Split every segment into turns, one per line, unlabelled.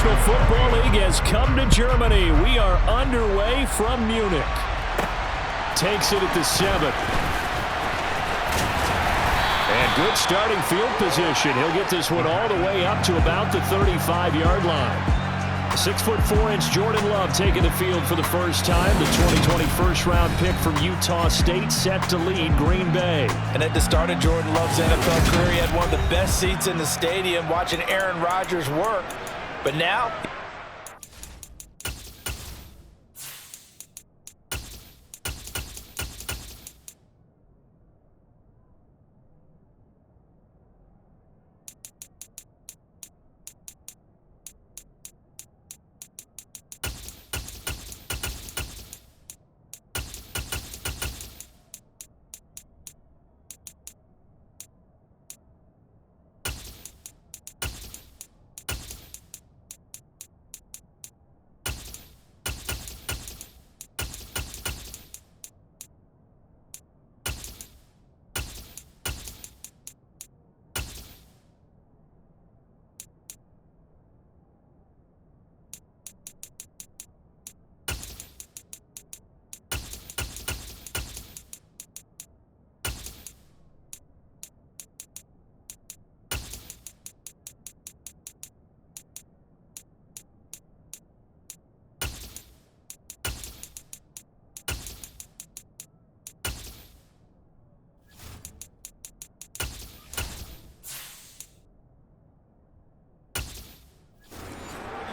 National Football League has come to Germany. We are underway from Munich. Takes it at the 7. And good starting field position. He'll get this one all the way up to about the 35-yard line. 6'4" Jordan Love taking the field for the first time. The 2020 first-round pick from Utah State set to lead Green Bay.
And at the start of Jordan Love's NFL career, he had one of the best seats in the stadium watching Aaron Rodgers work. But now...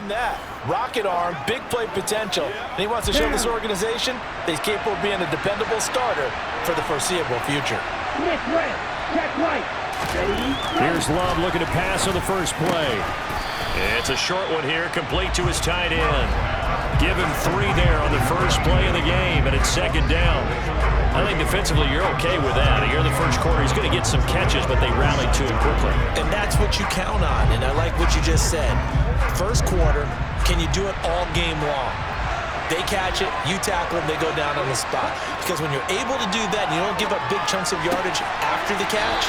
that rocket arm, big play potential, and he wants to show this organization that he's capable of being a dependable starter for the foreseeable future.
Here's Love looking to pass on the first play. It's a short one here, complete to his tight end. Give him 3 there on the first play of the game, and it's second down. I think defensively you're okay with that. Here in the first quarter, he's going to get some catches, but they rallied to him quickly.
And that's what you count on, and I like what you just said. First quarter, can you do it all game long? They catch it, you tackle them, they go down on the spot. Because when you're able to do that and you don't give up big chunks of yardage after the catch,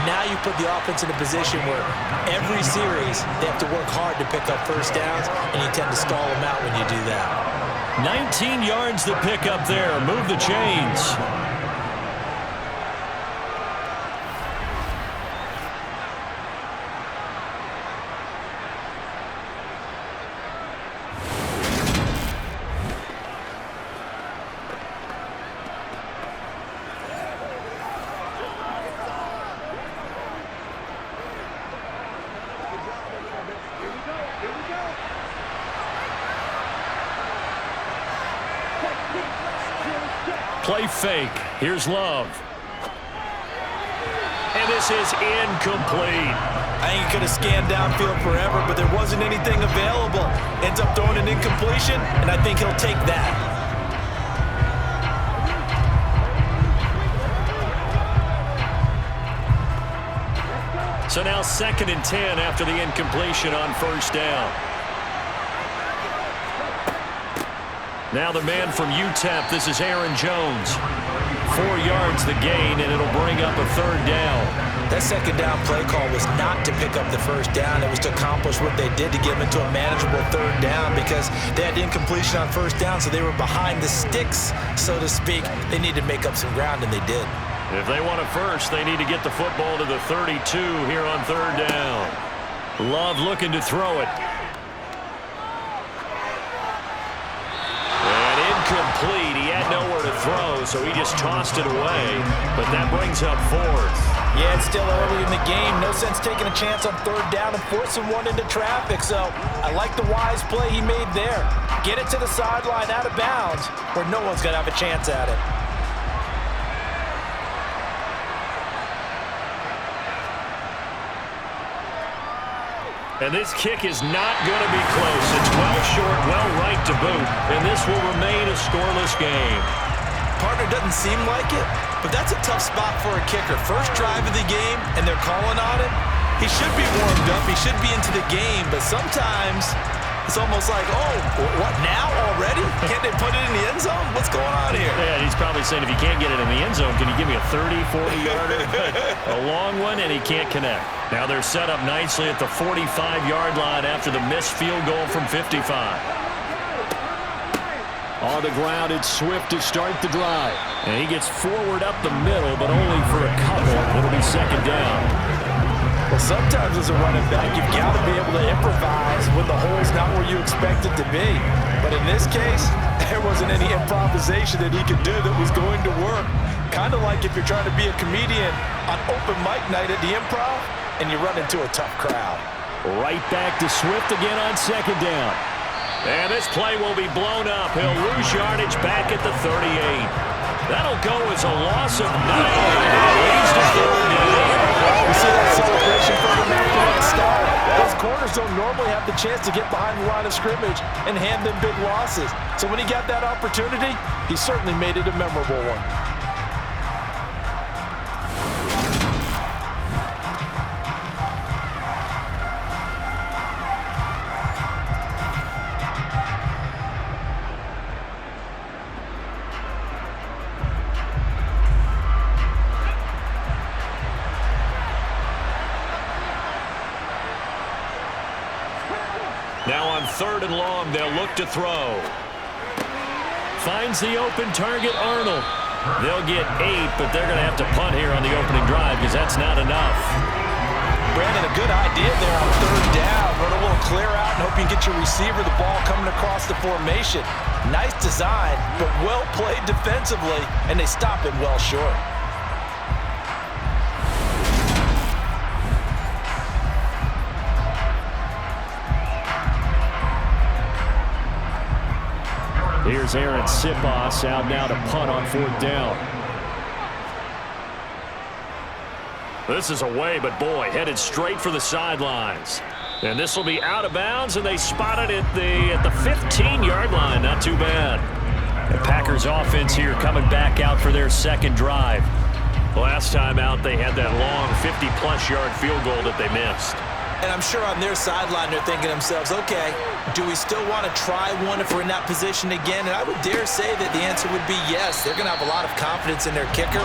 now you put the offense in a position where every series they have to work hard to pick up first downs, and you tend to stall them out when you do that.
19 yards to pick up there. Move the chains. Play fake. Here's Love. And this is incomplete.
I think he could have scanned downfield forever, but there wasn't anything available. Ends up throwing an incompletion, and I think he'll take that.
So now 2nd and 10 after the incompletion on first down. Now the man from UTEP, this is Aaron Jones. 4 yards the gain, and it'll bring up a 3rd down.
That second down play call was not to pick up the first down. It was to accomplish what they did to get them into a manageable 3rd down because they had incompletion on first down, so they were behind the sticks, so to speak. They needed to make up some ground, and they did.
If they want a first, they need to get the football to the 32 here on 3rd down. Love looking to throw it. Complete. He had nowhere to throw, so he just tossed it away. But that brings up 4th.
Yeah, it's still early in the game. No sense taking a chance on 3rd down and forcing one into traffic. So I like the wise play he made there. Get it to the sideline out of bounds where no one's going to have a chance at it.
And this kick is not going to be close. It's well short, well right to boot. And this will remain a scoreless game.
Partner doesn't seem like it, but that's a tough spot for a kicker. First drive of the game, and they're calling on him. He should be warmed up. He should be into the game, but sometimes It's almost like, oh, what now already? Can't they put it in the end zone? What's going on here?
Yeah, he's probably saying, if you can't get it in the end zone, can you give me a 30, 40-yarder? A long one, and he can't connect. Now they're set up nicely at the 45-yard line after the missed field goal from 55.
On the ground, it's Swift to start the drive.
And he gets forward up the middle, but only for a couple. It'll be second down.
Well, sometimes as a running back, you've got to be able to improvise when the hole's not where you expect it to be. But in this case, there wasn't any improvisation that he could do that was going to work. Kind of like if you're trying to be a comedian on open mic night at the Improv and you run into a tough crowd.
Right back to Swift again on second down. And this play will be blown up. He'll lose yardage back at the 38. That'll go as a loss of 9. Leads to third down.
You see that celebration from him after that stop? Those corners don't normally have the chance to get behind the line of scrimmage and hand them big losses. So when he got that opportunity, he certainly made it a memorable one.
Now on third and long, they'll look to throw. Finds the open target, Arnold. They'll get 8, but they're going to have to punt here on the opening drive because that's not enough.
Brandon, a good idea there on third down. Run a little clear out and hope you can get your receiver the ball coming across the formation. Nice design, but well played defensively, and they stop him well short.
Here's Aaron Sipos out now to punt on fourth down. This is away, but boy, headed straight for the sidelines. And this will be out of bounds, and they spot it at the 15-yard line. Not too bad. The Packers offense here coming back out for their second drive. Last time out, they had that long 50-plus yard field goal that they missed.
And I'm sure on their sideline they're thinking to themselves, okay, do we still want to try one if we're in that position again? And I would dare say that the answer would be yes. They're going to have a lot of confidence in their kicker.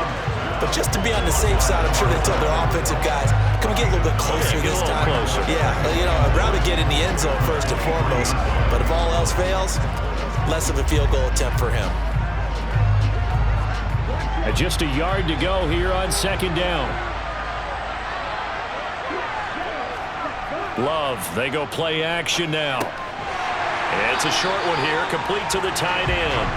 But just to be on the safe side, I'm sure they told their offensive guys, can we get a little bit closer this time?
Closer.
Yeah, you know, I'd rather get in the end zone first and foremost. But if all else fails, less of a field goal attempt for him.
And just a yard to go here on second down. Love, they go play action now. It's a short one here, complete to the tight end.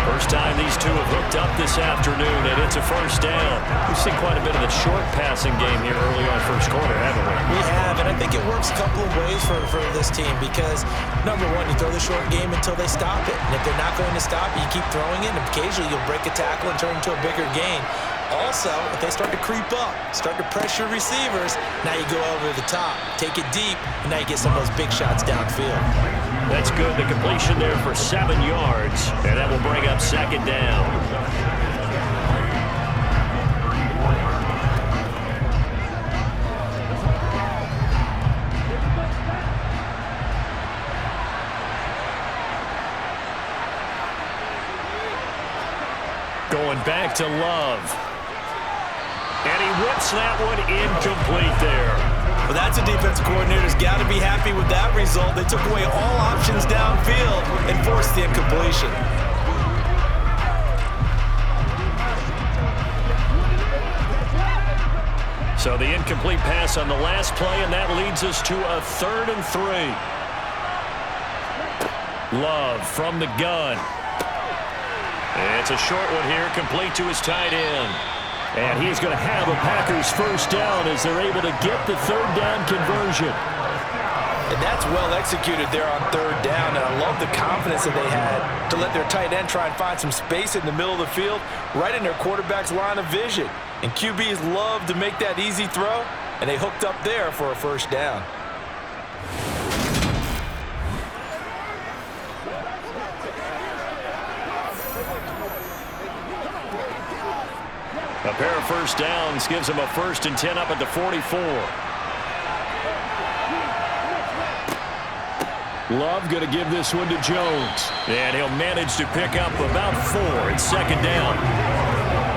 First time these two have hooked up this afternoon, and it's a first down. We've seen quite a bit of the short passing game here early on first quarter, haven't we?
We have, and I think it works a couple of ways for this team because, number one, you throw the short game until they stop it. And if they're not going to stop it, you keep throwing it, and occasionally you'll break a tackle and turn it into a bigger gain. Also, if they start to creep up, start to pressure receivers, now you go over the top, take it deep, and now you get some of those big shots downfield.
That's good. The completion there for 7 yards, and that will bring up second down. Going back to Love. And he whips that one incomplete there.
Well, that's a defensive coordinator's got to be happy with that result. They took away all options downfield and forced the incompletion.
So the incomplete pass on the last play, and that leads us to a 3rd and 3. Love from the gun. It's a short one here, complete to his tight end. And he's going to have a Packers first down as they're able to get the third down conversion.
And that's well executed there on third down. And I love the confidence that they had to let their tight end try and find some space in the middle of the field, right in their quarterback's line of vision. And QBs love to make that easy throw, and they hooked up there for a first down.
A pair of first downs gives them a 1st and 10 up at the 44.
Love going to give this one to Jones.
And he'll manage to pick up about 4 in second down.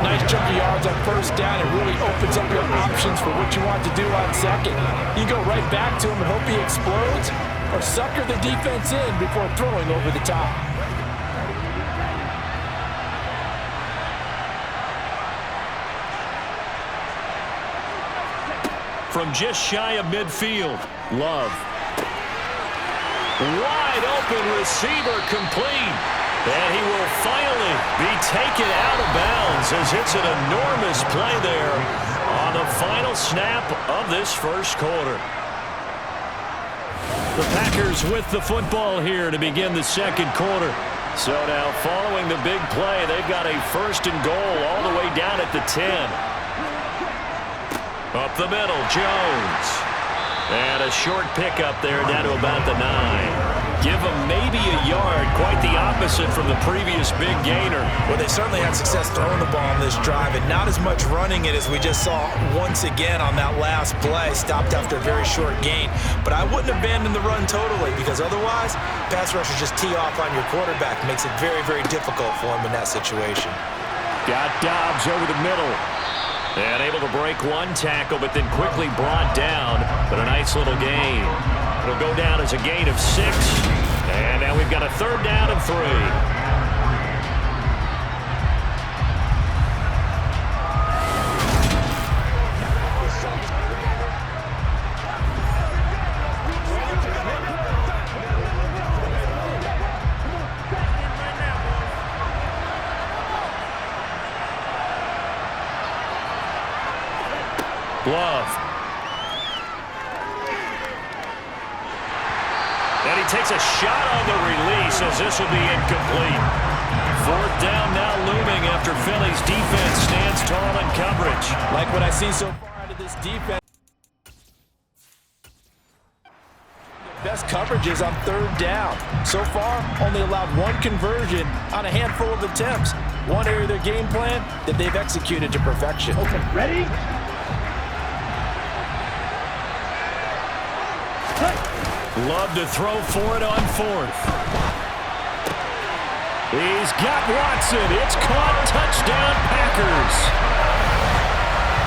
Nice chunk of yards on first down. It really opens up your options for what you want to do on second. You go right back to him and hope he explodes, or sucker the defense in before throwing over the top.
From just shy of midfield, Love. Wide open receiver complete. And he will finally be taken out of bounds as it's an enormous play there on the final snap of this first quarter. The Packers with the football here to begin the second quarter. So now following the big play, they've got a 1st and goal all the way down at the 10. Up the middle, Jones. And a short pickup there down to about the 9. Give them maybe a yard, quite the opposite from the previous big gainer.
Well, they certainly had success throwing the ball on this drive, and not as much running it as we just saw once again on that last play. Stopped after a very short gain. But I wouldn't abandon the run totally, because otherwise, pass rushers just tee off on your quarterback. It makes it very, very difficult for him in that situation.
Got Dobbs over the middle. And able to break one tackle, but then quickly brought down. But a nice little gain. It'll go down as a gain of 6. And now we've got a 3rd down and 3. Love. And he takes a shot on the release as this will be incomplete. 4th down now looming after Philly's defense stands tall in coverage.
Like what I've seen so far out of this defense. Best coverages on 3rd down. So far, only allowed 1 conversion on a handful of attempts. One area of their game plan that they've executed to perfection.
Okay, ready?
Love to throw for it on 4th. He's got Watson. It's caught. Touchdown, Packers.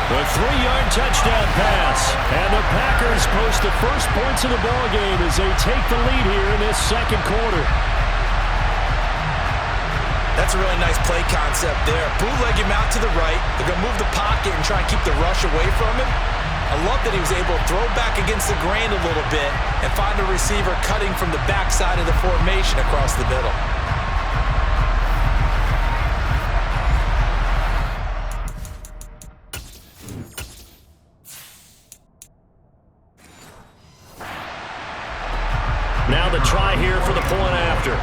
A 3-yard touchdown pass. And the Packers post the first points of the ballgame as they take the lead here in this second quarter.
That's a really nice play concept there. Bootleg him out to the right. They're going to move the pocket and try and keep the rush away from him. I love that he was able to throw back against the grain a little bit and find a receiver cutting from the backside of the formation across the middle.
Now the try here for the point after.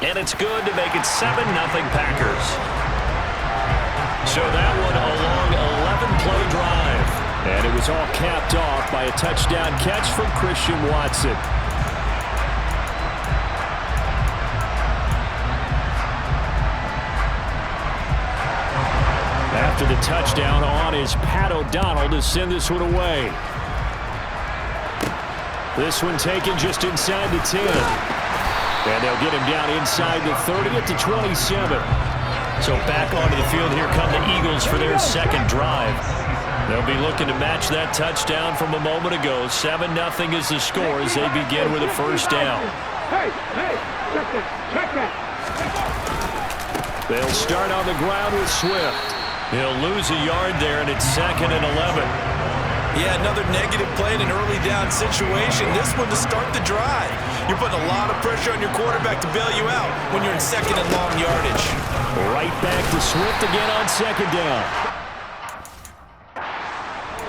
And it's good to make it 7-0 Packers. So that one a long 11-play drive. And it was all capped off by a touchdown catch from Christian Watson. After the touchdown on is Pat O'Donnell to send this one away. This one taken just inside the 10. And they'll get him down inside the 30 at the 27. So back onto the field, here come the Eagles for their second drive. They'll be looking to match that touchdown from a moment ago. 7-0 is the score as they begin with a 1st down.
Hey, check that.
They'll start on the ground with Swift. He'll lose a yard there, and it's 2nd and 11.
Yeah, another negative play in an early down situation. This one to start the drive. You're putting a lot of pressure on your quarterback to bail you out when you're in 2nd and long yardage.
Right back to Swift again on 2nd down.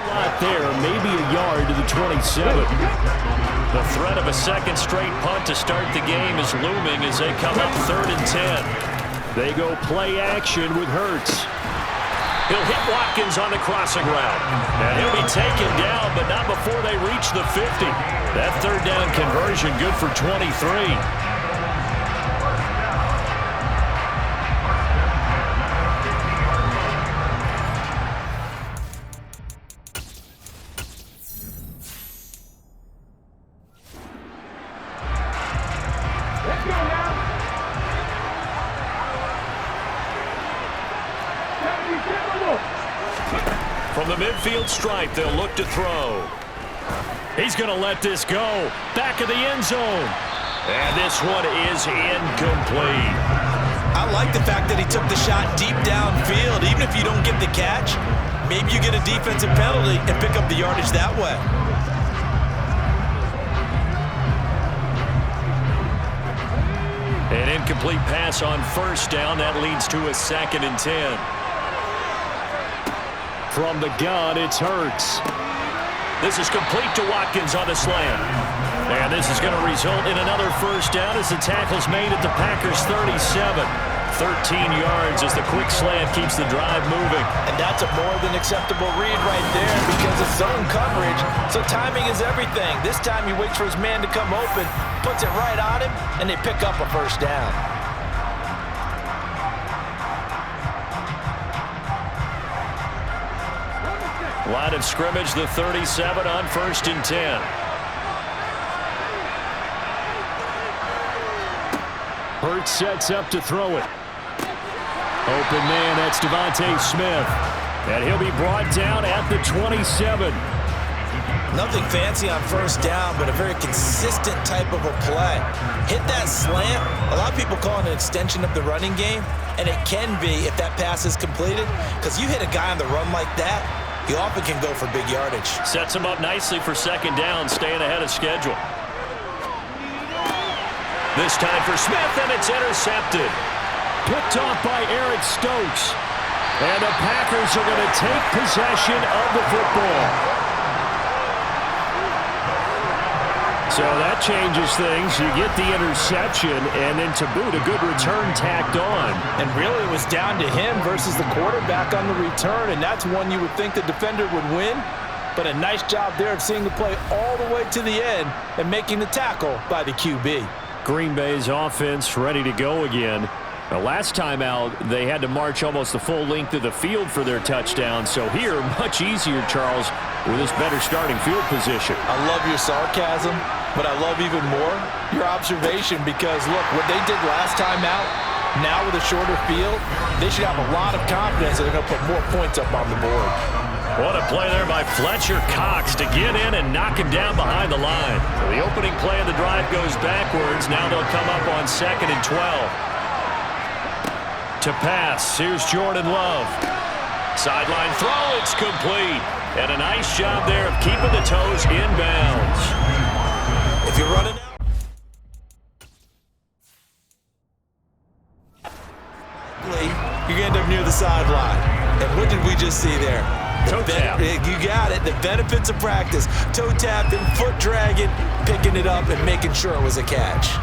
Not there, maybe a yard to the 27. The threat of a second straight punt to start the game is looming as they come up 3rd and 10. They go play action with Hurts. He'll hit Watkins on the crossing route. And he'll be taken down, but not before they reach the 50. That 3rd down conversion good for 23. From the midfield stripe, they'll look to throw. He's going to let this go. Back of the end zone. And this one is incomplete.
I like the fact that he took the shot deep downfield. Even if you don't get the catch, maybe you get a defensive penalty and pick up the yardage that way.
An incomplete pass on first down. That leads to a 2nd and 10.
From the gun, it's Hurts.
This is complete to Watkins on the slant. And this is going to result in another first down as the tackle's made at the Packers' 37. 13 yards as the quick slant keeps the drive moving.
And that's a more than acceptable read right there because it's zone coverage, so timing is everything. This time he waits for his man to come open, puts it right on him, and they pick up a first down.
Line of scrimmage, the 37 on 1st and 10.
Hurts sets up to throw it. Open man, that's Devontae Smith. And he'll be brought down at the 27.
Nothing fancy on first down, but a very consistent type of a play. Hit that slant. A lot of people call it an extension of the running game, and it can be if that pass is completed, because you hit a guy on the run like that, you often can go for big yardage.
Sets him up nicely for 2nd down, staying ahead of schedule. This time for Smith, and it's intercepted.
Picked off by Eric Stokes. And the Packers are going to take possession of the football. So that changes things. You get the interception, and then to boot, a good return tacked on.
And really it was down to him versus the quarterback on the return, and that's one you would think the defender would win. But a nice job there of seeing the play all the way to the end and making the tackle by the QB.
Green Bay's offense ready to go again. The last time out, they had to march almost the full length of the field for their touchdown. So here, much easier, Charles, with this better starting field position.
I love your sarcasm, but I love even more your observation because, look, what they did last time out, now with a shorter field, they should have a lot of confidence that they're going to put more points up on the board.
What a play there by Fletcher Cox to get in and knock him down behind the line. So the opening play of the drive goes backwards. Now they'll come up on 2nd and 12. To pass, here's Jordan Love. Sideline throw, it's complete. And a nice job there of keeping the toes inbounds.
If you're running out, you're going to end up near the sideline. And what did we just see there?
Toe tap.
You got it. The benefits of practice. Toe tapping, foot dragging, picking it up, and making sure it was a catch.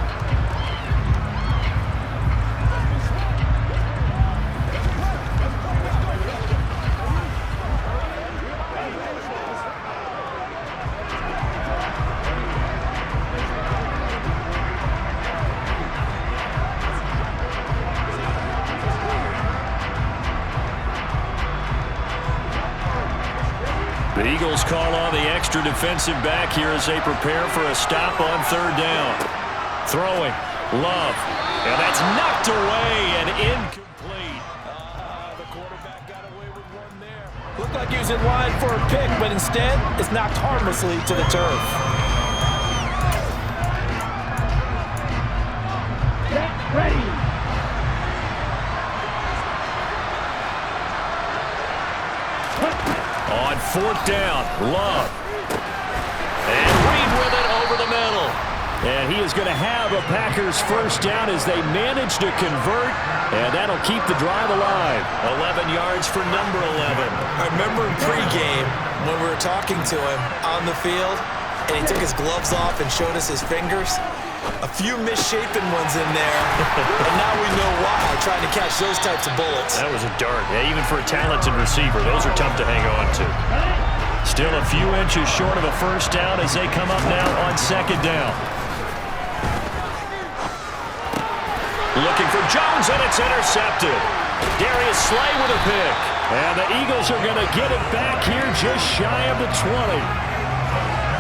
The Eagles call on the extra defensive back here as they prepare for a stop on 3rd down. Throwing, Love, and that's knocked away and incomplete.
The quarterback got away with one there. Looked like he was in line for a pick, but instead it's knocked harmlessly to the turf.
Get ready.
On 4th down, Love. And Reed with it over the middle.
And he is going to have a Packers first down as they manage to convert, and that'll keep the drive alive.
11 yards for number 11.
I remember in pregame when we were talking to him on the field, and he took his gloves off and showed us his fingers. A few misshapen ones in there, and now we know why, trying to catch those types of bullets.
That was a dart. Yeah, even for a talented receiver, those are tough to hang on to. Still a few inches short of a first down as they come up now on 2nd down. Looking for Jones, and it's intercepted. Darius Slay with a pick. And the Eagles are going to get it back here just shy of the 20.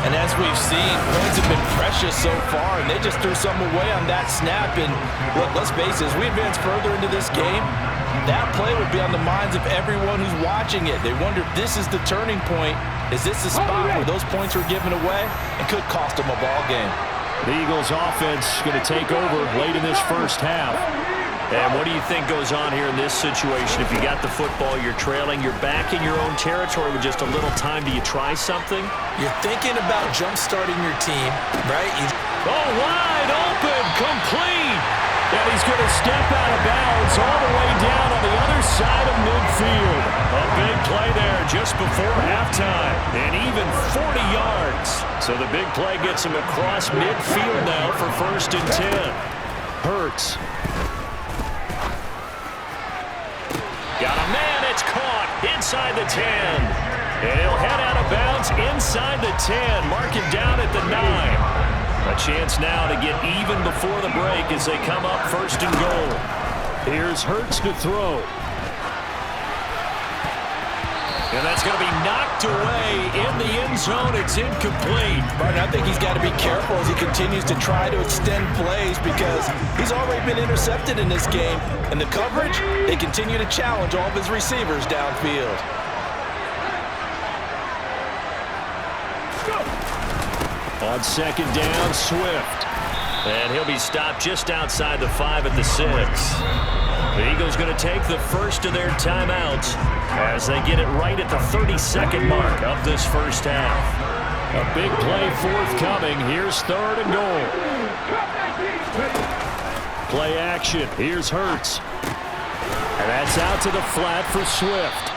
And as we've seen, points have been precious so far, and they just threw some away on that snap. And look, let's face it, as we advance further into this game, that play will be on the minds of everyone who's watching it. They wonder if this is the turning point. Is this the spot where those points were given away and could cost them a ball game?
The Eagles offense going to take over late in this first half.
And what do you think goes on here in this situation? If you got the football, you're trailing, you're back in your own territory with just a little time. Do you try something?
You're thinking about jump-starting your team, right?
Oh, wide open, complete. And he's going to step out of bounds all the way down on the other side of midfield.
A big play there just before halftime. And even 40 yards. So the big play gets him across midfield now for 1st and 10.
Hurts.
Got a man, it's caught inside the 10. And he'll head out of bounds inside the 10. Mark him down at the 9. A chance now to get even before the break as they come up 1st and goal.
Here's Hurts to throw.
And that's going to be knocked away in the end zone. It's incomplete.
Martin, I think he's got to be careful as he continues to try to extend plays because he's already been intercepted in this game. And the coverage, they continue to challenge all of his receivers downfield.
On 2nd down, Swift.
And he'll be stopped just outside the 5 at the 6. The Eagles going to take the first of their timeouts as they get it right at the 32nd mark of this first half.
A big play forthcoming. Here's 3rd and goal. Play action. Here's Hurts. And that's out to the flat for Swift.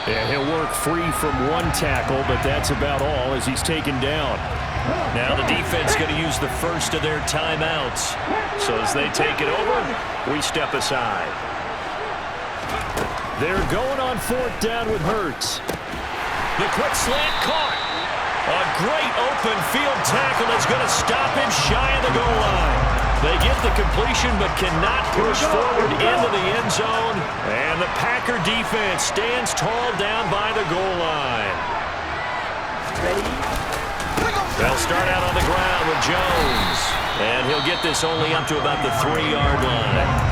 And he'll work free from one tackle, but that's about all as he's taken down.
Now the defense going to use the first of their timeouts. So as they take it over, we step aside.
They're going on 4th down with Hurts.
The quick slant caught. A great open field tackle that's going to stop him shy of the goal line. They get the completion but cannot push forward into the end zone. And the Packer defense stands tall down by the goal line. They'll start out on the ground with Jones. And he'll get this only up to about the 3-yard line.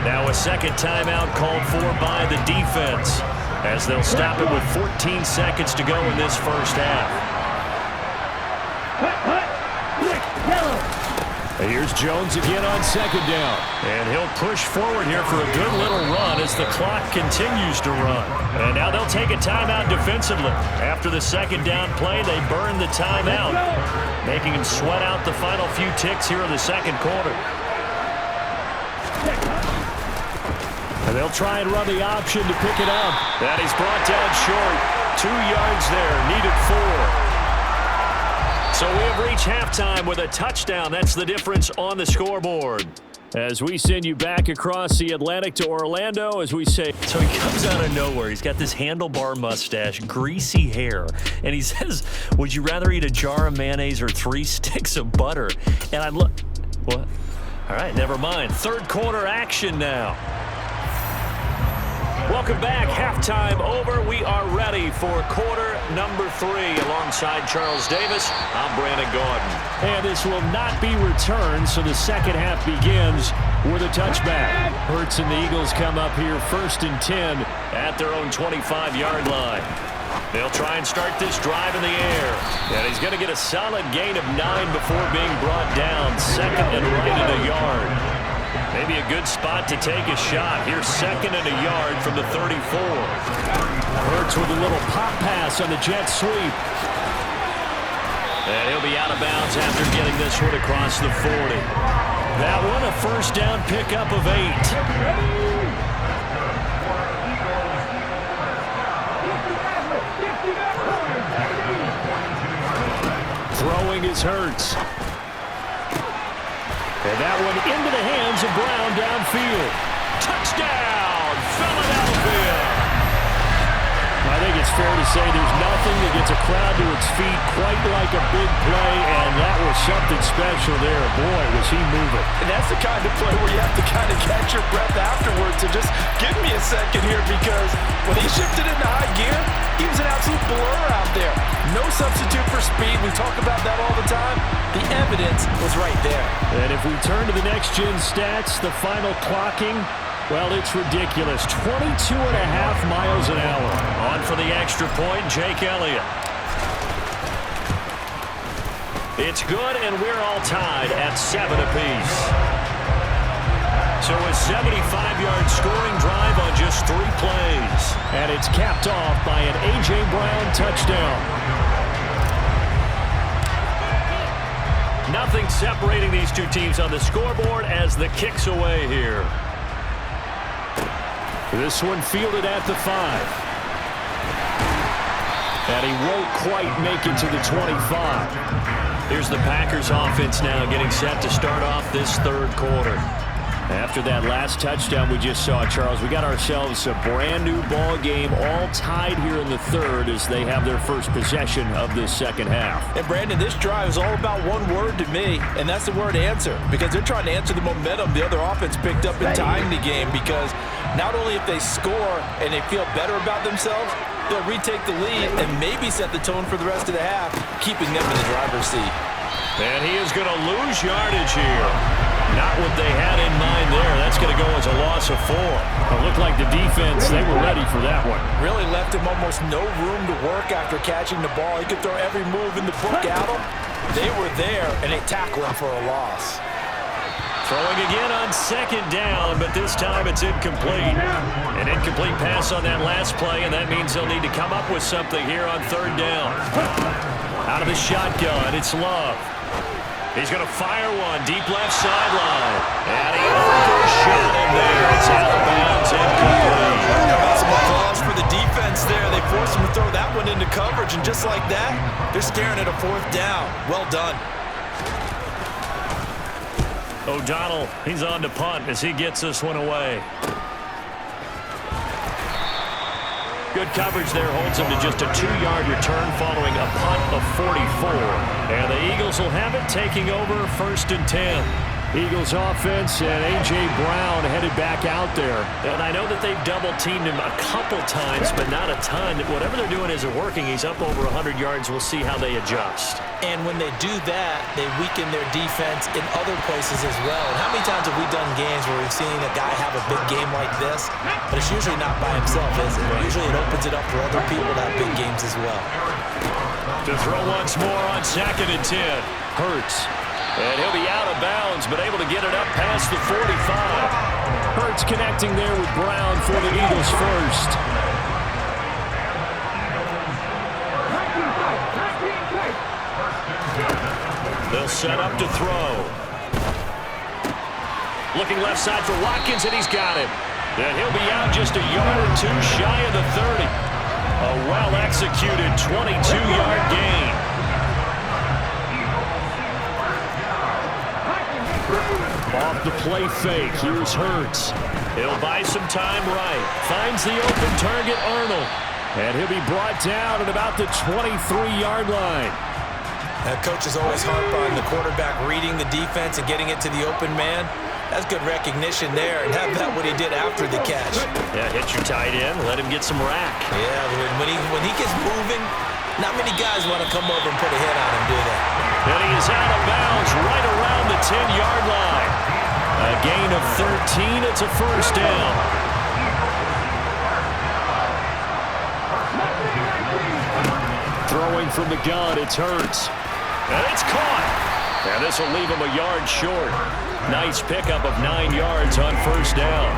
Now a second timeout called for by the defense as they'll stop it with 14 seconds to go in this first half.
Here's Jones again on 2nd down.
And he'll push forward here for a good little run as the clock continues to run. And now they'll take a timeout defensively. After the 2nd down play, they burn the timeout, making him sweat out the final few ticks here in the 2nd quarter.
And they'll try and run the option to pick it up.
That is brought down short. 2 yards there, needed 4. So we have reached halftime with a touchdown. That's the difference on the scoreboard.
As we send you back across the Atlantic to Orlando, as we say.
So he comes out of nowhere. He's got this handlebar mustache, greasy hair, and he says, would you rather eat a jar of mayonnaise or 3 sticks of butter? And I look, what? All right, never mind. 3rd quarter action now. Welcome back. Halftime over. We are ready for quarter number 3. Alongside Charles Davis, I'm Brandon Gordon.
And this will not be returned, so the second half begins with a touchback. Hurts and the Eagles come up here 1st and 10
at their own 25-yard line. They'll try and start this drive in the air. And he's going to get a solid gain of 9 before being brought down. 2nd and right at a yard. Maybe a good spot to take a shot. Here's 2nd and a yard from the 34.
Hurts with a little pop pass on the jet sweep.
And he'll be out of bounds after getting this one across the 40.
That one a 1st down pickup of 8. Throwing is Hurts. And that one into the hands of Brown downfield.
Touchdown, Philadelphia!
Now think it's fair to say there's nothing that gets a crowd to its feet quite like a big play, and that was something special there. Boy, was he moving.
And that's the kind of play where you have to kind of catch your breath afterwards. So just give me a second here, because when he shifted into high gear, he was an absolute blur out there. No substitute for speed. We talk about that all the time. The evidence was right there.
And if we turn to the next-gen stats, the final clocking, well, it's ridiculous. 22.5 miles an hour.
On for the extra point, Jake Elliott. It's good, and we're all tied at 7 apiece. So a 75-yard scoring drive on just 3 plays.
And it's capped off by an A.J. Brown touchdown.
Nothing separating these two teams on the scoreboard as the kick's away here.
This one fielded at the 5. And he won't quite make it to the 25.
Here's the Packers offense now getting set to start off this third quarter.
After that last touchdown we just saw, Charles, we got ourselves a brand new ball game, all tied here in the third as they have their first possession of this second half.
And Brandon, this drive is all about one word to me, and that's the word answer, because they're trying to answer the momentum the other offense picked up in tying the game, because not only if they score and they feel better about themselves, they'll retake the lead and maybe set the tone for the rest of the half, keeping them in the driver's seat.
And he is going to lose yardage here. Not what they had in mind there. That's going to go as a loss of 4.
It looked like the defense, they were ready for that one.
Really left him almost no room to work after catching the ball. He could throw every move in the book at him. They were there, and they tackled him for a loss.
Throwing again on second down, but this time it's incomplete. An incomplete pass on that last play, and that means they'll need to come up with something here on third down. Out of the shotgun, it's Love. He's going to fire one deep left sideline. And he overshot him there. It's out of bounds, incomplete.
Some applause for the defense there. They forced him to throw that one into coverage, and just like that, they're staring at a 4th down. Well done.
O'Donnell, he's on to punt as he gets this one away. Good coverage there, holds him to just a 2-yard return following a punt of 44. And the Eagles will have it, taking over 1st and 10.
Eagles offense and A.J. Brown headed back out there.
And I know that they've double-teamed him a couple times, but not a ton. Whatever they're doing isn't working. He's up over 100 yards. We'll see how they adjust.
And when they do that, they weaken their defense in other places as well. And how many times have we done games where we've seen a guy have a big game like this? But it's usually not by himself, is it? Usually it opens it up for other people to have big games as well.
To throw once more on 2nd and 10.
Hurts.
And he'll be out of bounds, but able to get it up past the 45.
Hurts connecting there with Brown for the Eagles first.
They'll set up to throw. Looking left side for Watkins, and he's got it. And he'll be out just a yard or 2 shy of the 30. A well-executed 22-yard gain.
Off the play fake, here's Hurts.
He'll buy some time right.
Finds the open target, Arnold. And he'll be brought down at about the 23-yard line.
Coaches always harp on the quarterback reading the defense and getting it to the open man. That's good recognition there, and have that what he did after the catch.
Yeah, hit your tight end, let him get some rack.
Yeah, when he gets moving, not many guys want to come over and put a hit on him, do they?
And he is out of bounds right around the 10-yard line. A gain of 13, it's a 1st down.
Throwing from the gun, it's Hurts.
And it's caught. And this will leave him a yard short. Nice pickup of 9 yards on 1st down.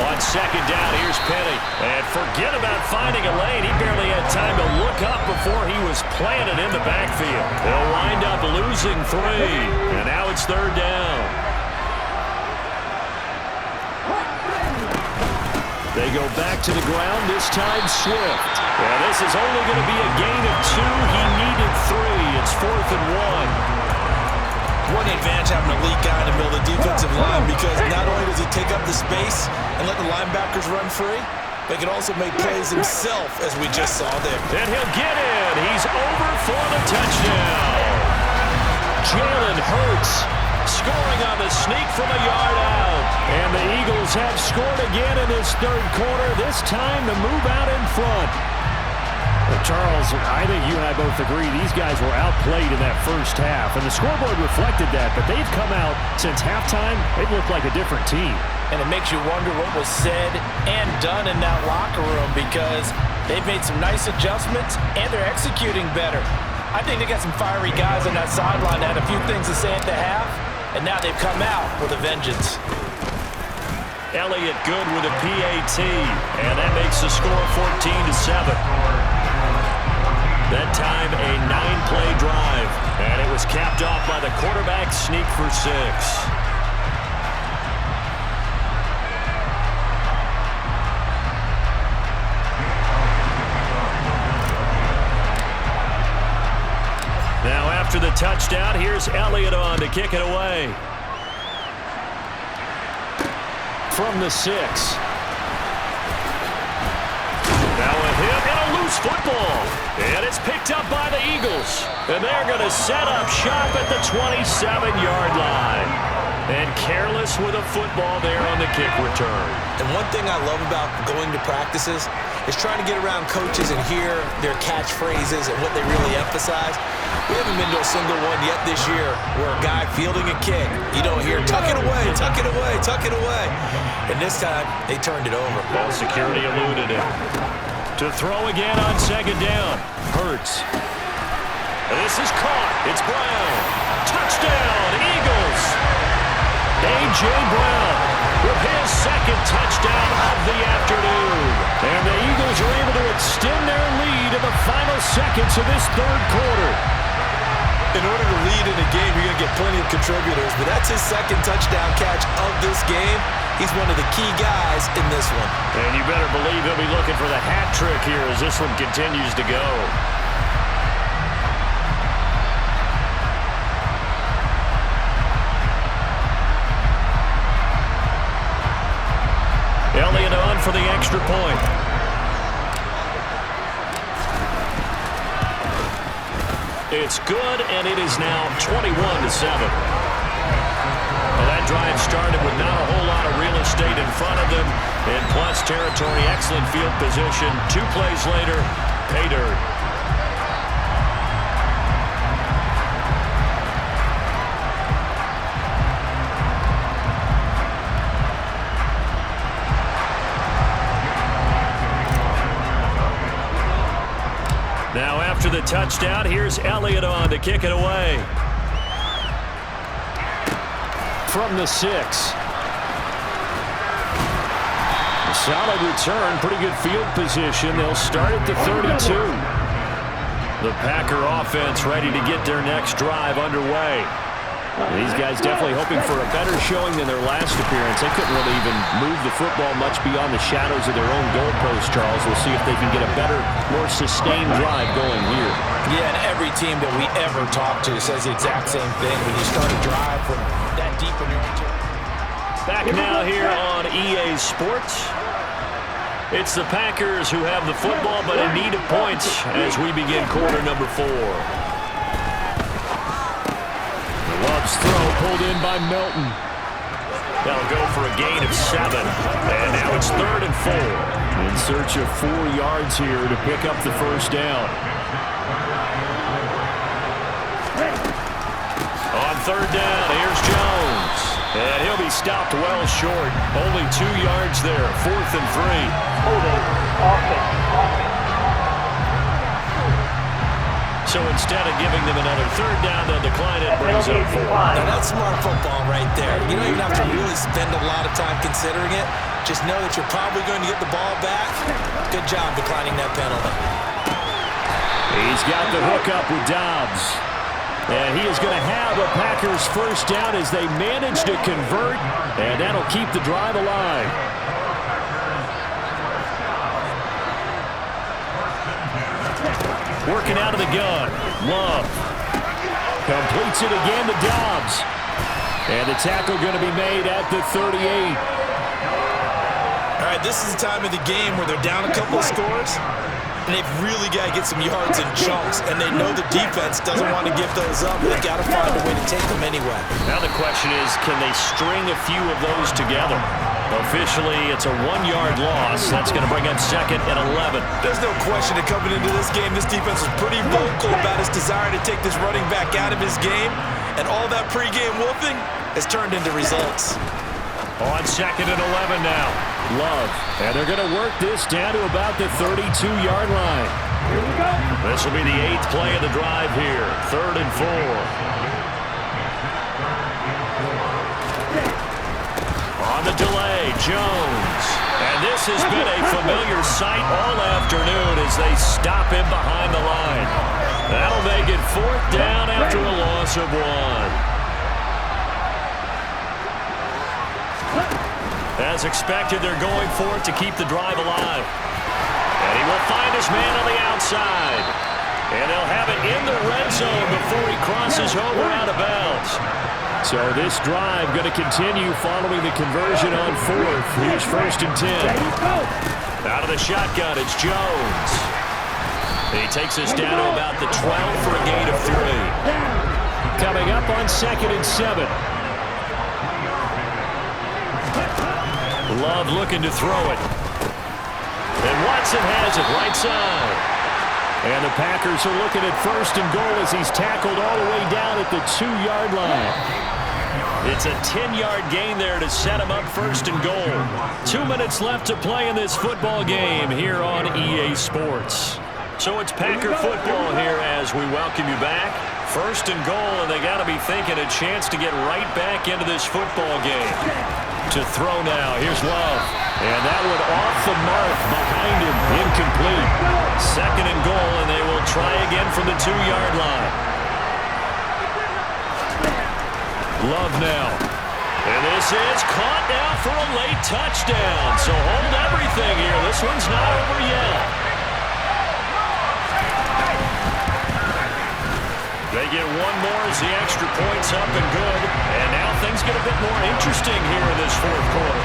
On 2nd down, here's Penny. And forget about finding a lane. He barely had time to look up before he was planted in the backfield. They'll wind up losing 3. And now it's 3rd down.
They go back to the ground, this time Swift.
Yeah, this is only going to be a gain of 2. He needed 3. It's 4th and 1.
Boy, the advantage having an elite guy in the middle of the defensive line, because not only does he take up the space and let the linebackers run free, but he can also make plays himself, as we just saw there.
And he'll get in. He's over for the touchdown. Jalen Hurts scoring on the sneak from a yard out.
And the Eagles have scored again in this third quarter, this time to move out in front. Well, Charles, I think you and I both agree these guys were outplayed in that first half, and the scoreboard reflected that, but they've come out since halftime. They've looked like a different team.
And it makes you wonder what was said and done in that locker room, because they've made some nice adjustments, and they're executing better. I think they got some fiery guys on that sideline that had a few things to say at the half, and now they've come out with a vengeance.
Elliott good with a PAT, and that makes the score 14-7. That time a 9-play drive, and it was capped off by the quarterback sneak for 6. Now after the touchdown, here's Elliott on to kick it away.
From the 6.
Now a hit and a loose football. And it's picked up by the Eagles. And they're going to set up shop at the 27-yard line. And careless with a football there on the kick return.
And one thing I love about going to practices is trying to get around coaches and hear their catchphrases and what they really emphasize. We haven't been to a single one yet this year where a guy fielding a kick, you don't hear, tuck it away, tuck it away, tuck it away. And this time, they turned it over.
Ball security eluded it. To throw again on second down. Hurts. This is caught. It's Brown. Touchdown, Eagles. A.J. Brown with his second touchdown of the afternoon.
And the Eagles are able to extend their lead in the final seconds of this third quarter.
In order to lead in a game, you're going to get plenty of contributors, but that's his second touchdown catch of this game. He's one of the key guys in this one.
And you better believe he'll be looking for the hat trick here as this one continues to go. Elliott on for the extra point. It's good, and it is now 21-7. Well, that drive started with not a whole lot of real estate in front of them, and plus territory, excellent field position. 2 plays later, pay dirt. Now after the touchdown, here's Elliott on to kick it away.
From the 6. A solid return, pretty good field position. They'll start at the 32.
The Packer offense ready to get their next drive underway.
These guys definitely hoping for a better showing than their last appearance. They couldn't really even move the football much beyond the shadows of their own goalpost, Charles. We'll see if they can get a better, more sustained drive going here.
Yeah, and every team that we ever talk to says the exact same thing. When you start a drive from that deep in your return.
Back now here on EA Sports. It's the Packers who have the football, but in need of points as we begin quarter number 4.
Love's throw pulled in by Melton.
They'll go for a gain of 7. And now it's 3rd and 4.
In search of 4 yards here to pick up the first down.
On 3rd down, here's Jones. And he'll be stopped well short. Only 2 yards there. 4th and 3.
Holding offense.
So instead of giving them another 3rd down, they'll decline it, brings up 4.
Now that's smart football right there. You don't even have to really spend a lot of time considering it. Just know that you're probably going to get the ball back. Good job declining that penalty.
He's got the hook up with Dobbs. And he is going to have a Packers first down as they manage to convert. And that'll keep the drive alive. Working out of the gun. Love. Completes it again to Dobbs. And the tackle going to be made at the 38.
All right, this is the time of the game where they're down a couple of scores, and they've really got to get some yards in chunks, and they know the defense doesn't want to give those up. They've got to find a way to take them anyway.
Now the question is, can they string a few of those together? Officially, it's a 1-yard loss. That's going to bring up 2nd and 11.
There's no question that coming into this game, this defense was pretty vocal about his desire to take this running back out of his game, and all that pregame wolfing has turned into results.
On 2nd and 11 now.
Love. And they're going to work this down to about the 32-yard line.
Here we go.
This will be the 8th play of the drive here. 3rd and 4. On the delay, Jones. And this has been a familiar sight all afternoon as they stop him behind the line. That'll make it 4th down after a loss of 1. As expected, they're going for it to keep the drive alive. And he will find his man on the outside. And they'll have it in the red zone before he crosses over out of bounds.
So this drive going to continue following the conversion on 4th. Here's 1st and 10.
Out of the shotgun, it's Jones. He takes us down to about the 12 for a gain of 3.
Coming up on 2nd and 7.
Love looking to throw it. And Watson has it right side.
And the Packers are looking at 1st and goal as he's tackled all the way down at the 2-yard line.
It's a 10-yard gain there to set him up 1st and goal. 2 minutes left to play in this football game here on EA Sports. So it's Packer football here as we welcome you back. 1st and goal, and they got to be thinking a chance to get right back into this football game. To throw now, here's Love. And that one off the mark behind him, incomplete. 2nd and goal, and they will try again from the 2-yard line. Love now. And this is caught now for a late touchdown. So hold everything here. This one's not over yet. They get one more as the extra point's up and good. And now things get a bit more interesting here in this 4th quarter.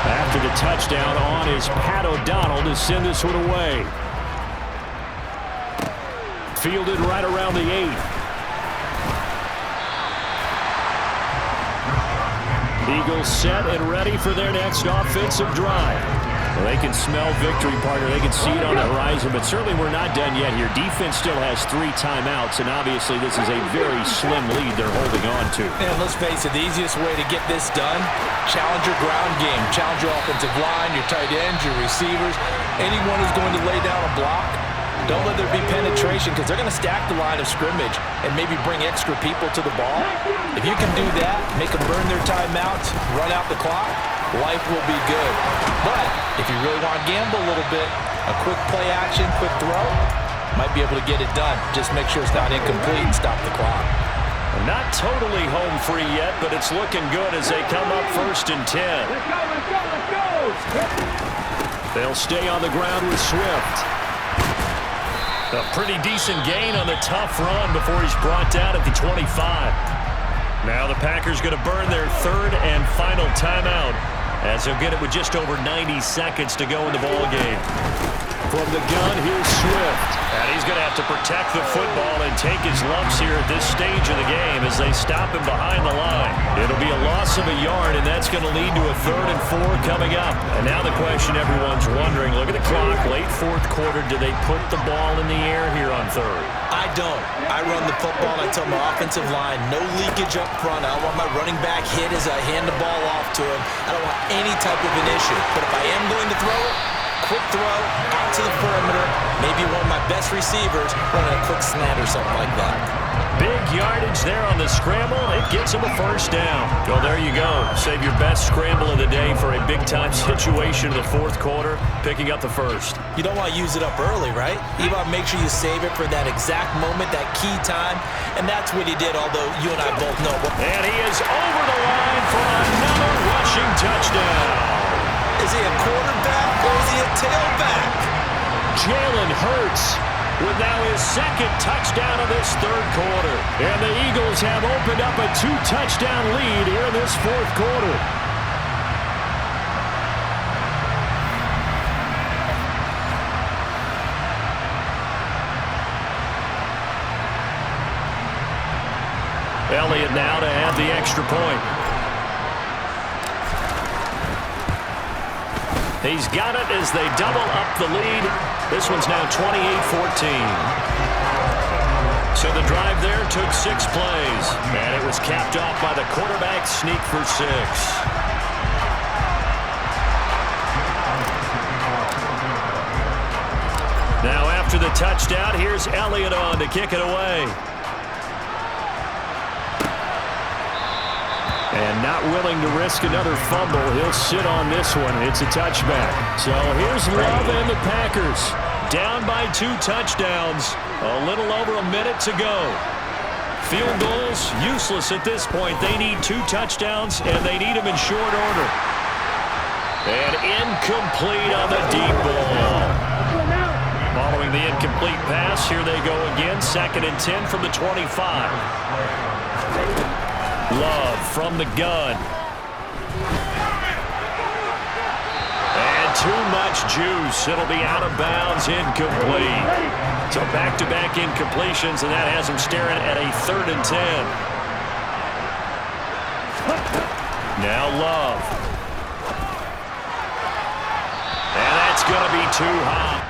After the touchdown on is Pat O'Donnell to send this one away. Fielded right around the 8. Eagles set and ready for their next offensive drive. Well, they can smell victory, partner. They can see it on the horizon, but certainly we're not done yet here. Defense still has 3 timeouts, and obviously this is a very slim lead they're holding on to.
And let's face it, the easiest way to get this done, challenge your ground game. Challenge your offensive line, your tight ends, your receivers, anyone who's going to lay down a block. Don't let there be penetration because they're going to stack the line of scrimmage and maybe bring extra people to the ball. If you can do that, make them burn their timeouts, run out the clock, life will be good. But if you really want to gamble a little bit, a quick play action, quick throw, might be able to get it done. Just make sure it's not incomplete and stop the clock.
Not totally home free yet, but it's looking good as they come up 1st and 10.
They'll stay on the ground with Swift.
A pretty decent gain on the tough run before he's brought down at the 25. Now the Packers going to burn their 3rd and final timeout as they'll get it with just over 90 seconds to go in the ball game.
From the gun, here's Swift.
And he's going to have to protect the football and take his lumps here at this stage of the game as they stop him behind the line. It'll be a loss of a yard, and that's going to lead to a 3rd and 4 coming up. And now the question everyone's wondering, look at the clock, late 4th quarter, do they put the ball in the air here on 3rd?
I don't. I run the football, and I tell my offensive line, no leakage up front. I don't want my running back hit as I hand the ball off to him. I don't want any type of an issue. But if I am going to throw it, quick throw out to the perimeter, maybe one of my best receivers running a quick slant or something like that.
Big yardage there on the scramble. It gets him a 1st down. Well, there you go. Save your best scramble of the day for a big-time situation in the 4th quarter, picking up the 1st.
You don't want to use it up early, right? You want to make sure you save it for that exact moment, that key time, and that's what he did, although you and I both know.
And he is over the line for another rushing touchdown.
Is he a quarterback or tailback.
Jalen Hurts with now his second touchdown of this third quarter. And the Eagles have opened up a 2-touchdown lead here in this fourth quarter. Elliott now to have the extra point. He's got it as they double up the lead. This one's now 28-14. So the drive there took 6 plays. And it was capped off by the quarterback sneak for 6. Now after the touchdown, here's Elliott on to kick it away. And not willing to risk another fumble. He'll sit on this one. It's a touchback. So here's Love and the Packers. Down by 2 touchdowns. A little over a minute to go. Field goals, useless at this point. They need 2 touchdowns, and they need them in short order. And incomplete on the deep ball. Following the incomplete pass, here they go again. 2nd and 10 from the 25. Love from the gun. And too much juice. It'll be out of bounds, incomplete. So back-to-back incompletions, and that has him staring at a 3rd and 10. Now Love. And that's going to be too high.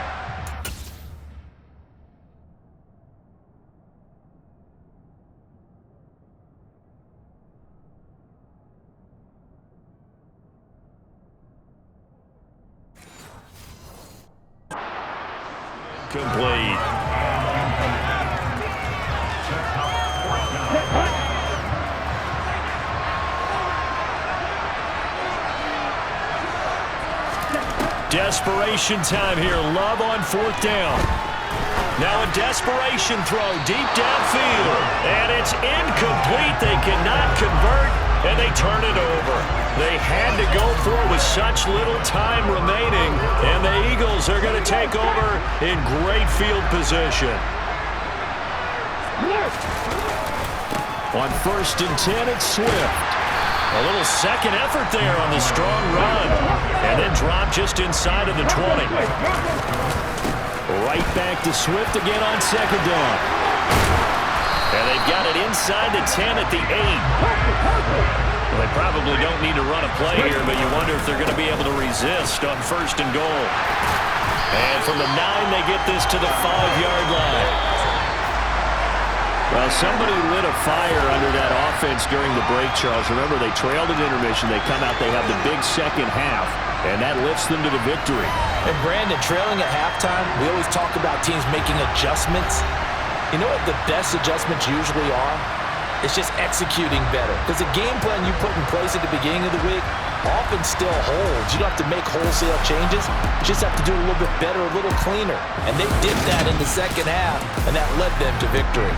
Complete. Desperation time here. Love on 4th down. Now a desperation throw deep downfield. And it's incomplete. They cannot convert, and they turn it over. They had to go for it with such little time remaining, and the Eagles are going to take over in great field position. On 1st and 10, it's Swift. A little second effort there on the strong run, and then drop just inside of the 20. Right back to Swift again on 2nd down. And they've got it inside the 10 at the 8. Well, they probably don't need to run a play here, but you wonder if they're going to be able to resist on 1st and goal. And from the 9, they get this to the 5-yard line. Well, somebody lit a fire under that offense during the break, Charles. Remember, they trailed at intermission. They come out, they have the big second half, and that lifts them to the victory.
And Brandon, trailing at halftime, we always talk about teams making adjustments. You know what the best adjustments usually are? It's just executing better. Because the game plan you put in place at the beginning of the week often still holds. You don't have to make wholesale changes. You just have to do a little bit better, a little cleaner. And they did that in the second half, and that led them to victory.